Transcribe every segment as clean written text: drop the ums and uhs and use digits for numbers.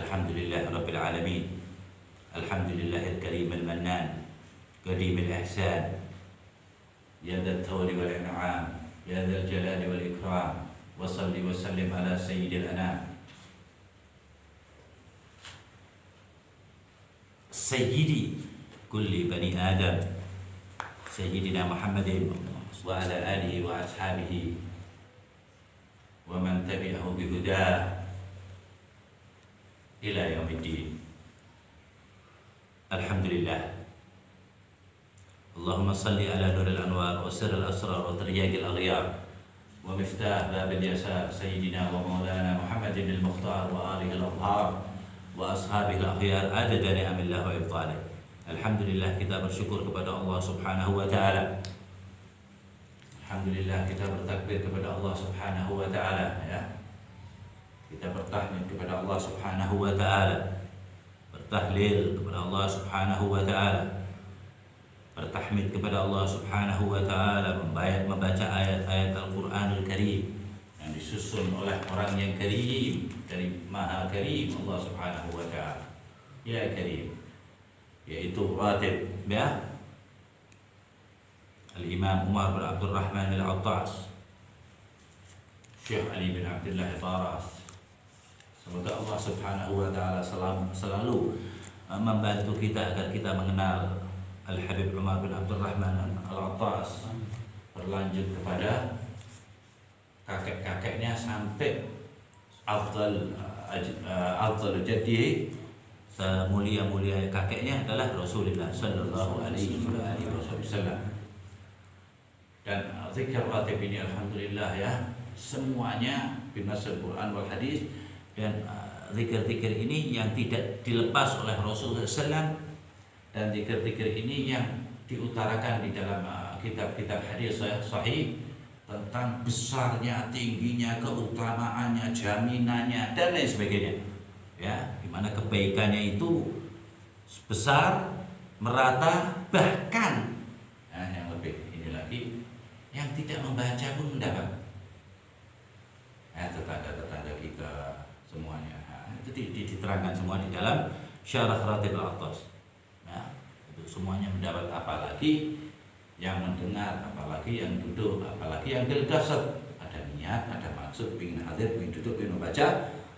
الحمد لله رب العالمين. الحمد لله الكريم المنان قديم الإحسان يا ذا الطول والإنعام يا ذا الجلال والإكرام وصل وسلم على سيد الأنام سيدي كل بني آدم سيدنا محمد وعلى آله وأصحابه ومن تبعه بهداه إلى يوم الدين. الحمد لله. اللهم صل على نور الأنوار وسر الأسرار وترياق الأغيار ومفتاح باب اليسار سيدنا ومولانا محمد المختار وآله الأطهار وأصحابه الأخيار عدد نعم الله وإفضاله. Alhamdulillah, kita bersyukur kepada Allah Subhanahu wa taala. Alhamdulillah, kita bertakbir kepada Allah Subhanahu wa taala, ya. Kita bertahmid kepada Allah Subhanahu wa taala. Bertahlil kepada Allah Subhanahu wa taala. Bertahmid kepada Allah Subhanahu wa taala, membaca ayat-ayat Al-Qur'anul Karim yang disusun oleh orang yang karim, dari Maha Karim Allah Subhanahu wa taala. Ya Karim, yaitu Ratib, ya, Al-Imam Umar bin Abdul Rahman Al-Attas, Syekh Ali bin Abdullah Faras. Semoga Allah Subhanahu wa taala selalu membantu kita agar kita mengenal Al-Habib Umar bin Abdul Rahman Al-Attas, berlanjut kepada kakek-kakeknya sampai afdal jaddihi, mulia-mulia kakeknya adalah Rasulullah sallallahu alaihi wasallam. Dan zikir ratib ini alhamdulillah, ya, semuanya binasal Quran wal hadis, dan zikir-zikir ini yang tidak dilepas oleh Rasulullah SAW, dan zikir-zikir ini yang diutarakan di dalam kitab-kitab hadis sahih tentang besarnya, tingginya, keutamaannya, jaminannya, dan lain sebagainya, ya, dimana kebaikannya itu besar, merata, bahkan yang lebih ini lagi, yang tidak membaca pun mendapat. Tetangga-tetangga kita semuanya, itu diterangkan semua di dalam Syarah Ratib Al-Attas. Nah, itu semuanya mendapat, apalagi yang mendengar, apalagi yang duduk, apalagi yang dilgasat, ada niat, ada maksud, ingin hadir, ingin duduk, ingin membaca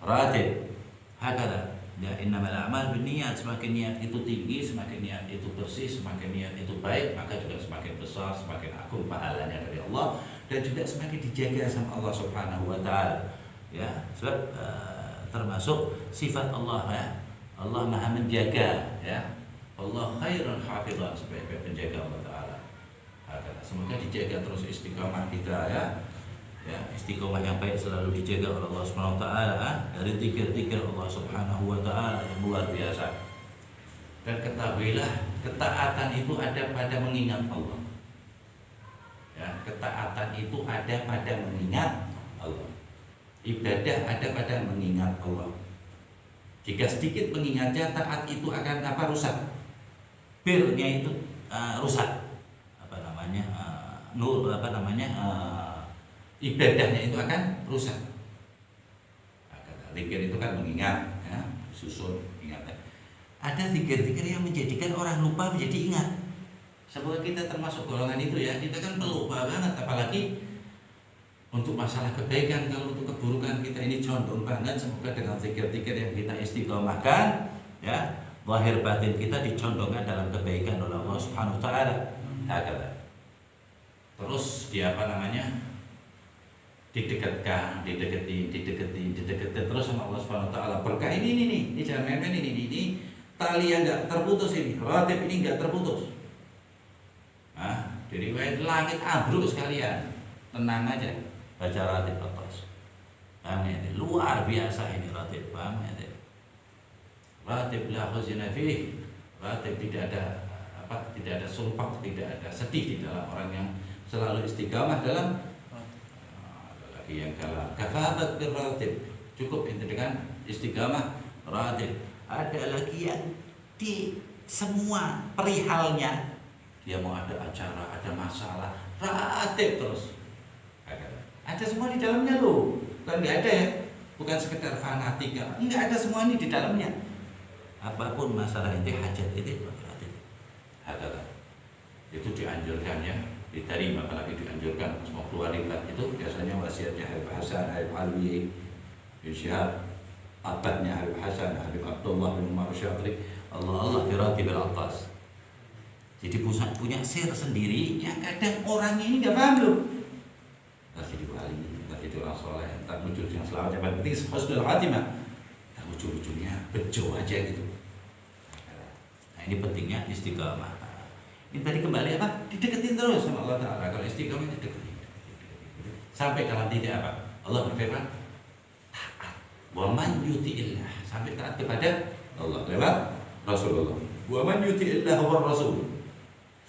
ratib. Hakada, ya, innamal a'mal binniyat. Semakin niat itu tinggi, semakin niat itu bersih, semakin niat itu baik, maka juga semakin besar, semakin agung pahalanya dari Allah, dan juga semakin dijaga sama Allah Subhanahu wa taala. Ya, sebab termasuk sifat Allah, ya. Allah Maha menjaga, ya. Allah khairun hafizan, sebaik-baik penjaga Allah taala. Semoga dijaga terus istiqamah kita, ya. Ya, istiqamah yang baik selalu dijaga oleh Allah Subhanahu wa taala, dari zikir-zikir Allah Subhanahu wa taala yang luar biasa. Dan ketahuilah, ketaatan itu ada pada mengingat Allah. Ya, ketaatan itu ada pada mengingat Allah. Ibadah ada pada mengingat Allah. Jika sedikit mengingatnya, taat itu akan rusak. Birnya itu rusak. Ibadahnya itu akan rusak. Zikir itu kan mengingat, ya, susun ingatan. Ada zikir-zikir yang menjadikan orang lupa menjadi ingat. Semoga kita termasuk golongan itu, ya. Kita kan pelupa banget, apalagi untuk masalah kebaikan. Kalau untuk keburukan kita ini condong banget. Semoga dengan zikir-zikir yang kita istiqomahkan, ya, zahir batin kita dicondongkan dalam kebaikan oleh Allah Subhanahu wa taala. Terus didekatkan, dideketin terus sama Allah Subhanahu wa taala. Berkah ini jangan main-main, ini tali yang enggak terputus, ini ratib ini enggak terputus. Dari langit ambruk sekalian. Tenang aja baca ratib terus. Paham ya? Luar biasa ini ratib, paham ya? Ratib la khuzina fihi. Ratib tidak ada sumpah, tidak ada sedih di dalam orang yang selalu istiqamah dalam yang kalah kafabat birratib, cukup itu dengan istiqamah ratib. Ada lagi yang di semua perihalnya, dia mau ada acara, ada masalah, ratib terus. Ada semua di dalamnya loh, kan nggak ada, ya. bukan sekedar fanatik, enggak ada semua ini di dalamnya. Apapun masalah ente, hajat ente, ada itu dianjurkan ya, diterima, apalagi dianjurkan semua keluarga itu biasanya wasiatnya Habib Hasan, Habib Alwi bin Syihab, abadnya Habib Hasan, Habib Abdullah bin Umar Syatri, Allah fi ratibil atas. Jadi punya sir sendiri yang kadang orang ini nggak paham loh. Kasih di wali, kasih di orang soleh, tak muncul yang selamat, yang penting husnul khatimah. Tak ujung-ujungnya bejo aja gitu. Nah ini pentingnya istiqamah. Ini tadi kembali apa? Dideketin terus sama Allah Ta'ala. Kalau istiqamah dideketin. Sampai dalam titik apa? Allah berfirman, taat. Wa man yuti'illah. Sampai taat kepada Allah lewat Rasulullah. Wa man yuti'illah wa Rasul.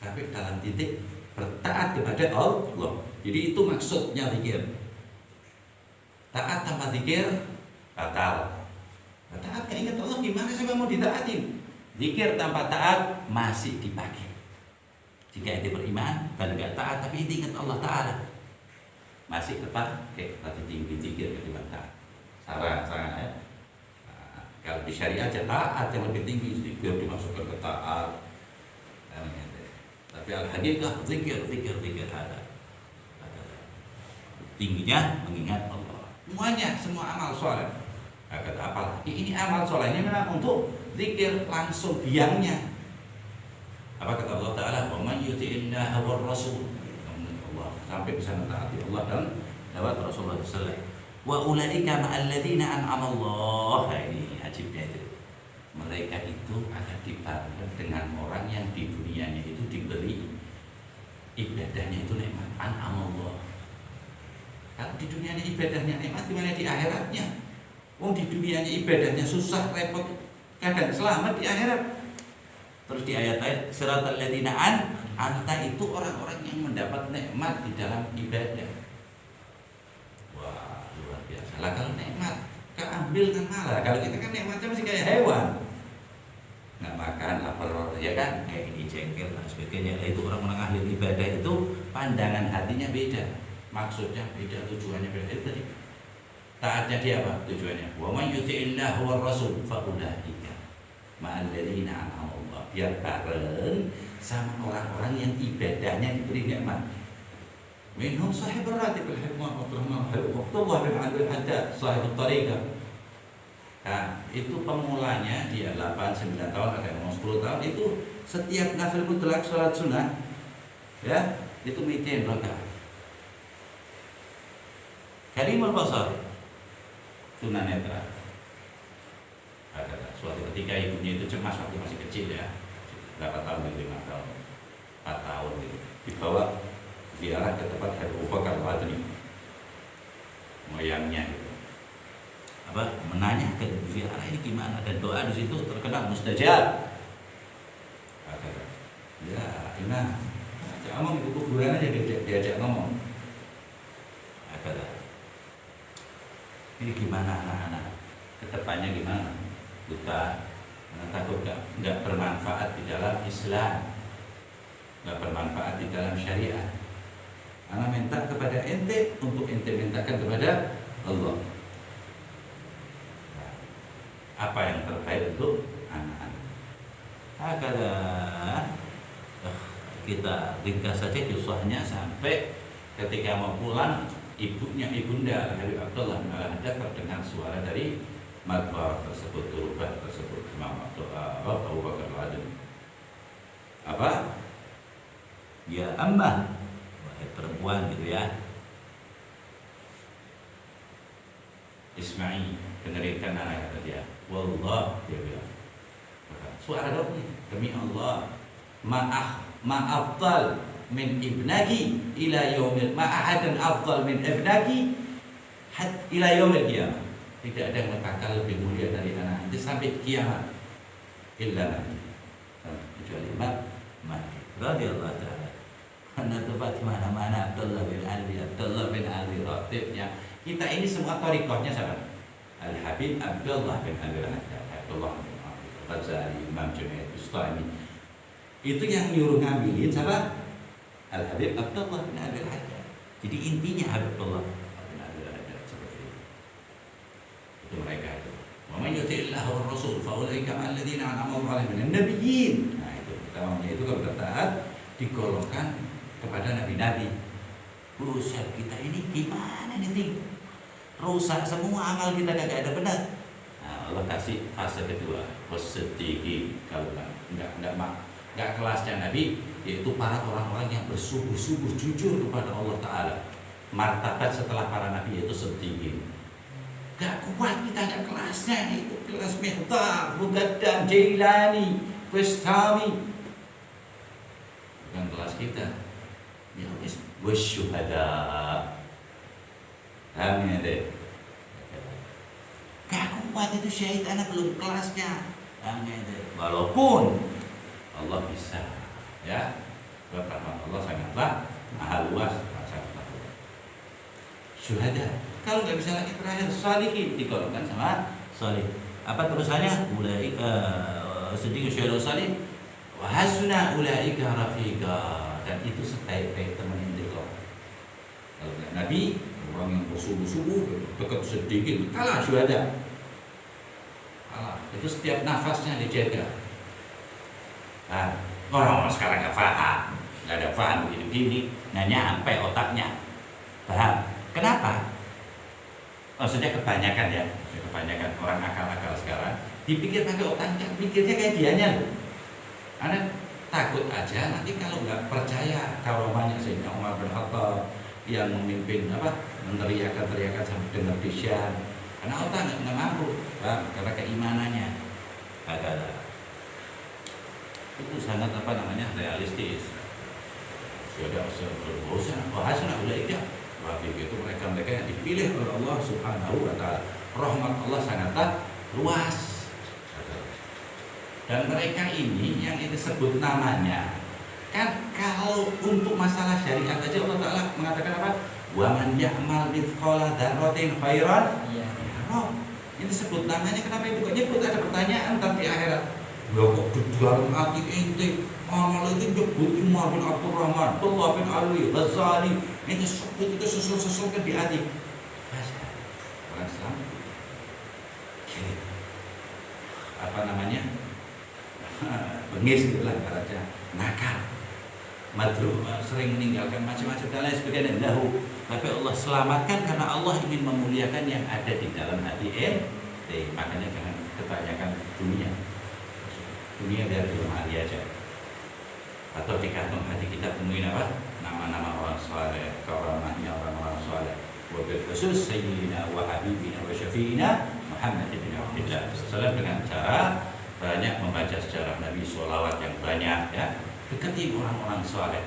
Sampai dalam titik bertaat kepada Allah. Jadi itu maksudnya zikir. Taat tanpa zikir batal. Taat gak ingat Allah, gimana saya mau ditaatin? Zikir tanpa taat masih dipakai. Jika itu beriman dan gak taat tapi itu ingat Allah Ta'ala, masih terpakai. Tapi tinggi zikir ketimbang taat. Saran ya. Nah, kalau di syariat aja taat yang lebih tinggi, zikir dimasukkan ke taat. Tapi al-haqiqah zikir ada. Tingginya mengingat Allah. Semuanya, semua amal soleh. Apalagi ini amal soleh ini memang untuk zikir langsung biangnya. Apa kata Allah Ta'ala? Wa man yuti'illah wa rasul. Allah sampai bisa mentaati Allah dan lewat Rasulullah sallallahu alaihi wasallam. Wa ulaika ma'al ladzina an'ama Allah. Ini ajibnya itu. Mereka itu akan dibareng dengan orang yang di dunianya itu diberi ibadahnya itu nikmat, an'amallah. Kalau di dunianya ibadahnya nikmat, gimana di akhiratnya? Wong di dunianya ibadahnya susah, repot, kadang selamat di akhirat. Terus di ayat-ayat siratal ladzina anta itu orang-orang yang mendapat nikmat di dalam ibadah. Wah, luar biasa. Lah kalau nikmat keambil kan malah. Kalau kita kan nikmatnya masih kayak hewan. Nggak makan, lapar, ya kan? Kayak ini jengkel dan sebagainya. Itu orang-orang ahli ibadah itu pandangan hatinya beda, maksudnya beda, tujuannya beda. Itu tadi taatnya dia apa? Tujuannya wa may yuti'illah wa rasul fa ulaika ma'al ladzina an'ama Allah. Biar bareng sama orang-orang yang ibadahnya diberi nikmat. Minhum sahibur ratibul hikmah wa rahmah Abdullah bin Abdul Haddad sahibut thariqah. Nah, itu pemulanya dia 8-9 tahun, ada yang mau 10 tahun, itu setiap nafil mutlak sholat sunnah ya, itu mitin rakaat. Karimul basar, tunanetra. Suatu ketika ibunya itu cemas waktu masih kecil ya, berapa tahun, 5 tahun, 4 tahun gitu, dibawa ziarah ke tempat Abu Bakar Al-Adni, moyangnya gitu. Apa menanyakan ziarah ini gimana, dan doa di situ terkenal mustajab. Ya, enak. Ajak ngomong di kuburan aja, diajak ngomong. Ini gimana anak-anak? Kedepannya gimana? Buta, takut nggak bermanfaat di dalam Islam, nggak bermanfaat di dalam syariat. Anak minta kepada ente untuk ente mintakan kepada Allah. Apa yang terbaik untuk anak-anak. Agar kita ringkas saja kisahnya sampai ketika mau pulang, ibunya ibunda Habib Abdullah bin Al-Haddad terdengar suara dari maqbar tersebut, turban tersebut, Imam Abu Bakar Al-Adni. Apa? Ya ammah, wahai perempuan gitu ya, Ismail, dengarkan anak kata dia. Wallah, dia bilang, suara doa demi Allah, ma'afdal min ibnaki ila yaumil ma'ahadan afdal min ibnaki ila yaumil qiyamah. Tidak ada yang bakal lebih mulia dari anak itu sampai kiamat. Illa mati, kecuali mati. Radhiyallahu ta'ala. Karena tempat mana-mana Abdullah bin Ali ratibnya. Kita ini semua thariqahnya sama. Al-Habib Abdullah bin Ali Haddad, Abdullah bin Ali Ghazali, Imam Junaid Bustami. Itu yang nyuruh ngambilin siapa? Al-Habib Abdullah bin Ali Haddad. Jadi intinya Abdullah bin Ali Haddad seperti itu. may yuti'illah wa rasul fa ulaika ma'al ladzina an'ama Allahu 'alaihim minan nabiyyin. Nah, itu pertamanya itu kalau kita taat digolongkan kepada nabi-nabi. Buset, kita ini gimana nih? Rusak semua amal kita, kagak ada benar. Nah, Allah kasih fase kedua, wasiddiqin. Kalau enggak kelasnya nabi, yaitu para orang-orang yang bersungguh-sungguh jujur kepada Allah Ta'ala. Martabat setelah para nabi yaitu siddiqin. Gak kuat kita, gak kelasnya, itu kelas Miftah, Muqaddam, Jailani, Bustami. Bukan kelas kita. Ya wis, wasyuhada. Amin deh. Gak kuat itu syahid, anak belum kelasnya. Amin deh. Walaupun Allah bisa, ya. Rahmat Allah sangatlah maha luas, sangatlah luas. Syuhada. Kalau nggak bisa lagi terakhir sholihin, digolongkan sama sholih. Apa terusannya? Sedikit syuhada sholih. Wa hasuna ulaika rafiqa, dan itu sebaik-baik teman yang dikelok. Kalau Nabi, orang yang bersungguh-sungguh dekat sedikit, kalah syuhada. Kalah. Itu setiap nafasnya dijaga. Nah, orang-orang sekarang nggak ada paham begini-begini, nggak nyampe otaknya. Paham? Kenapa? Maksudnya kebanyakan orang akal-akal sekarang dipikir pakai otaknya, pikirnya kayak dianya loh. Karena takut aja nanti kalau nggak percaya karomahnya Sayyidina Umar bin Khattab yang memimpin meneriakan sampai dengar disyan, karena otak nggak mampu, karena keimanannya ada. Itu sangat realistis. Sudah bahasana ulaika rafiq, itu mereka yang dipilih oleh Allah Subhanahu wa Ta'ala. Rahmat Allah sangatlah luas. Dan mereka ini yang disebut namanya, kan kalau untuk masalah syariat aja Allah Ta'ala mengatakan apa? Wa man ya'mal mithqala dzarratin khairan yarah. Ini disebut namanya, kenapa itu kok nyebut? Ada pertanyaan ntar di akhirat. Loh kok di dalam hati ente amal itu nyebut Umar bin Abdurrahman, Abdullah bin Ali, Ghazali, itu sebut itu susul-susulkan di hati. Orang Islam bengis gitulah ibaratnya, nakal, madru, sering meninggalkan macam-macam dan lain sebagainya. Tapi Allah selamatkan karena Allah ingin memuliakan yang ada di dalam hati ente. Makanya jangan kebanyakan dunia dari dalam hati aja. Atau di kantong hati kita penuhin apa? Nama-nama orang saleh, karamahnya orang-orang saleh. Wabil khusus Sayyidina wa Habibina wa Syafi'ina Muhammad bin Abdullah SAW, dengan cara banyak membaca sejarah Nabi, sholawat yang banyak, ya, dekati orang-orang saleh,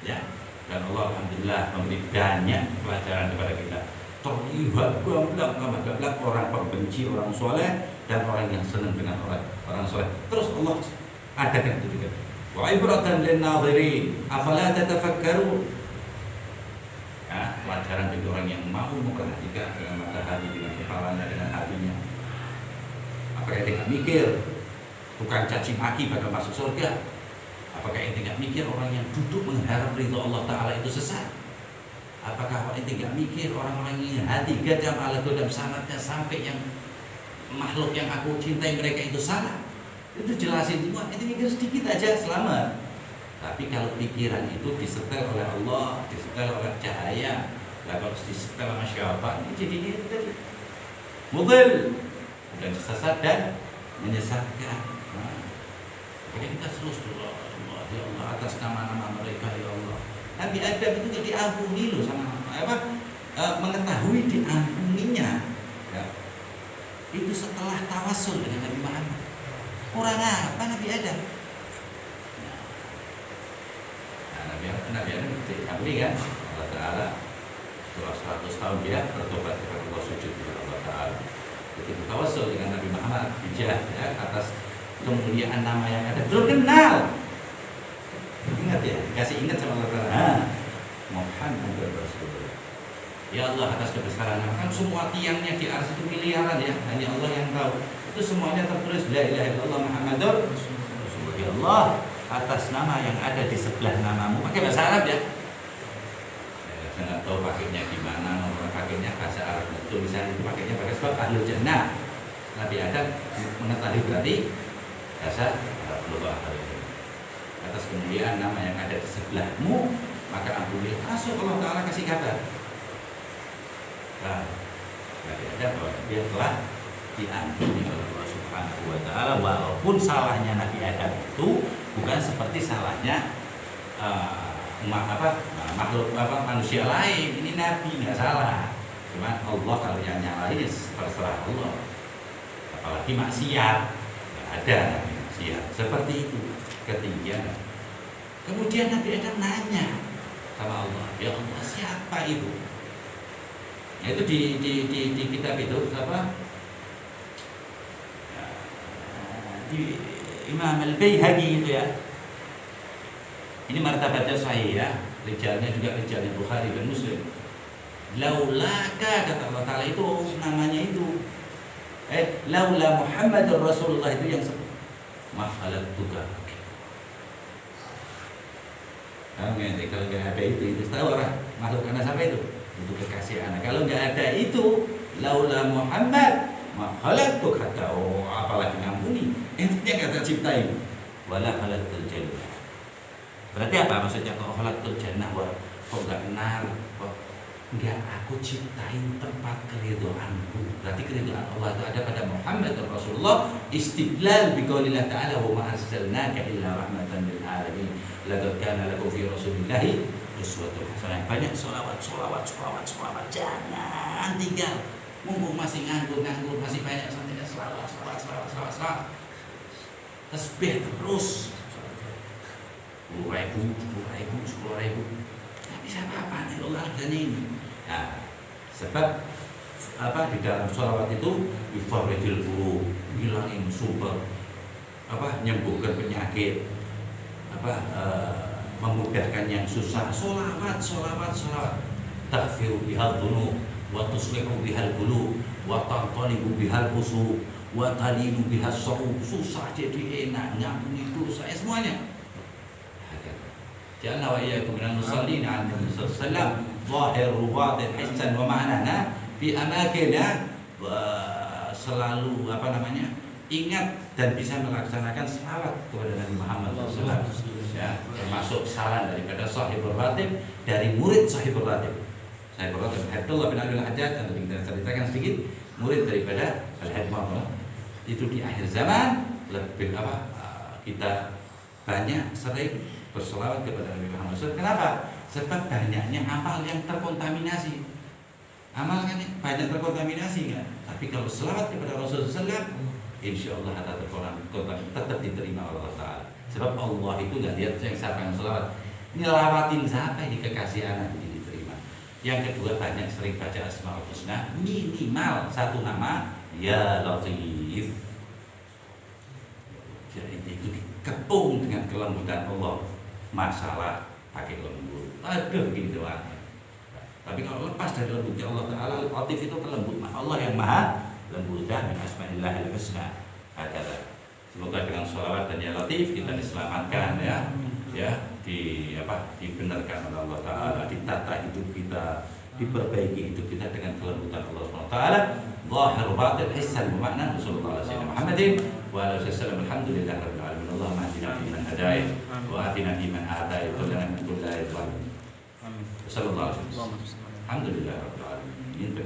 ya. Dan Allah alhamdulillah memberi banyak pelajaran kepada kita. Terlihat gamblang orang pembenci orang saleh dan orang yang senang dengan orang saleh. Terus Allah adakan itu juga. Wa ibratan lin nadhirin afala tatafakkarun. Ya, pelajaran bagi orang yang mau memperhatikan dengan mata hati, dengan kepalanya, dengan hatinya. Apakah ente nggak mikir tukang caci maki bakal masuk surga? Apakah ente nggak mikir orang yang duduk mengharap ridho Allah Ta'ala itu sesat? Apakah ente nggak mikir orang-orang yang hati gadam ala godam sanatnya sampai yang makhluk yang aku cintai mereka itu salah? Itu jelasin semua, ente mikir sedikit aja selamat. Tapi kalau pikiran itu disetel oleh Allah, disetel oleh cahaya, kalau disetel sama syaitan, ini jadinya itu tadi mudhil dan sesat dan menyesatkan. Jadi kita terus Allah, ya Allah, atas nama-nama mereka, ya Allah. Nabi Adam itu tidak diampuni loh sama mengetahui diampuninya, ya. Itu setelah tawasul dengan Nabi Muhammad. Kurang apa Nabi Adam? Nabi Adam diampuni kan Allah Ta'ala. Setelah 100 tahun dia bertobat kepada Allah, sujud kepada Allah Ta'ala. Begitu tawasul dengan Nabi Muhammad, bijah, ya, atas kemuliaan nama yang ada, belum kenal. Ingat ya, dikasih ingat sama Allah Ta'ala. Muhammad Rasulullah. Ya Allah, atas kebesaran nama, kan semua tiangnya di arsy itu miliaran, ya, hanya Allah yang tahu. Itu semuanya tertulis la ilaha illallah Muhammadur Rasulullah. Ya Allah, atas nama yang ada di sebelah namamu, pakai bahasa Arab, ya. Saya nggak tahu pakainya gimana, nomor pakainya bahasa Arab. Itu misalnya itu pakainya pakai sebab ahlul jannah. Nabi Adam mengetahui berarti dasar Allah. Atas kemuliaan nama yang ada di sebelahmu, maka ampuni. Rasul Allah Ta'ala kasih kabar. Nah, Nabi Adam bahwa dia telah diampuni oleh Allah Subhanahu wa Ta'ala, walaupun salahnya Nabi Adam itu bukan seperti salahnya makhluk manusia lain. Ini Nabi nggak salah, cuma Allah kalau yang nyalahin terserah Allah. Apalagi maksiat, nggak ada Nabi maksiat seperti itu. Ketiga, kemudian Nabi Adam nanya sama Allah, ya Allah siapa itu? Nah, itu di kitab itu apa? Di Imam Al-Baihaqi itu ya. Ini martabatnya sahih ya. Rijalnya juga rijalnya Bukhari dan Muslim. Laulaka kata Allah Ta'ala itu namanya itu. Laula Muhammadur Rasulullah itu yang sebut. Makhalatuka. Kalau nggak ada itu tahu orang makhluk anak sampai itu untuk kekasih anak. Kalau nggak ada itu, laula Muhammad makhalaqtuk hatta apalagi ngampuni. Intinya kata ciptain. Wala khalaqtul jannah. Berarti apa maksudnya kok khalaqtul jannah? Kok nggak nar? Kok nggak aku ciptain tempat keridhaanku? Berarti keridhaan Allah itu ada pada Muhammad dan Rasulullah. Istidlal biqaulillah ta'ala wa ma arsalnaka illa rahmatan lil alamin. Laqad kana lakum fi Rasulillahi uswatun hasanah. Banyak sholawat. Jangan tinggal. Mumpung masih nganggur, masih banyak santai sholawat. Tasbih terus. 10.000. Nggak bisa apa-apa nih Allah dan ini. Nah, sebab apa di dalam sholawat itu ifaridil qulub, ngilangin super, nyembuhkan penyakit. Memudahkan yang susah. Sholawat taghfiru bihal dhunub wa tuslihu bihal qulub wa tanqalibu bihal qusub wa talinu bihal su'ub. Susah jadi enak, ngampuni dosa semuanya. Ja'alna wa iyyakum minal musallin 'ala Nabi sallallahu alaihi wasallam zahir batin hissan wa ma'nana fi amakina. Selalu ingat dan bisa melaksanakan salawat kepada Nabi Muhammad SAW, ya, termasuk salam daripada Sahibul Ratib, dari murid Sahibul Ratib Abdullah bin Abdul Hajjaj. Nanti kita ceritakan sedikit murid daripada Al-Hadmah. Itu di akhir zaman lebih kita banyak sering berselawat kepada Nabi Muhammad SAW. Kenapa? Sebab banyaknya amal yang terkontaminasi. Amal kan banyak terkontaminasi kan. Tapi kalau selawat kepada Rasulullah SAW, insya Allah tetap diterima oleh Allah Ta'ala. Sebab Allah itu nggak lihat siapa yang selawat, ini lawatin siapa ini kekasih anak ini diterima. Yang kedua, banyak sering baca Asmaul Husna, minimal satu nama, Ya Latif. Jadi itu dikepung dengan kelembutan Allah. Masalah pakai lembut, aduh gitu doang. Tapi kalau lepas dari lembutnya Allah Ta'ala, Latif itu kelembut. Allah yang maha lembut min asma'illahil husna. Semoga dengan sholawat dan ya Latif kita diselamatkan ya dibenarkan oleh Allah Ta'ala, ditata hidup kita, diperbaiki hidup kita dengan kelembutan Allah SWT. Zahir batin hissan wa ma'nan. Sallallahu alaihi wasallam Muhammadin wa alihi wasallam. Alhamdulillah rabbil alamin. Allahumma ahdina fi man hadait wa atina fi man atait wa lana min kulli dhalim. Sallallahu alaihi wasallam. Alhamdulillah rabbil alamin.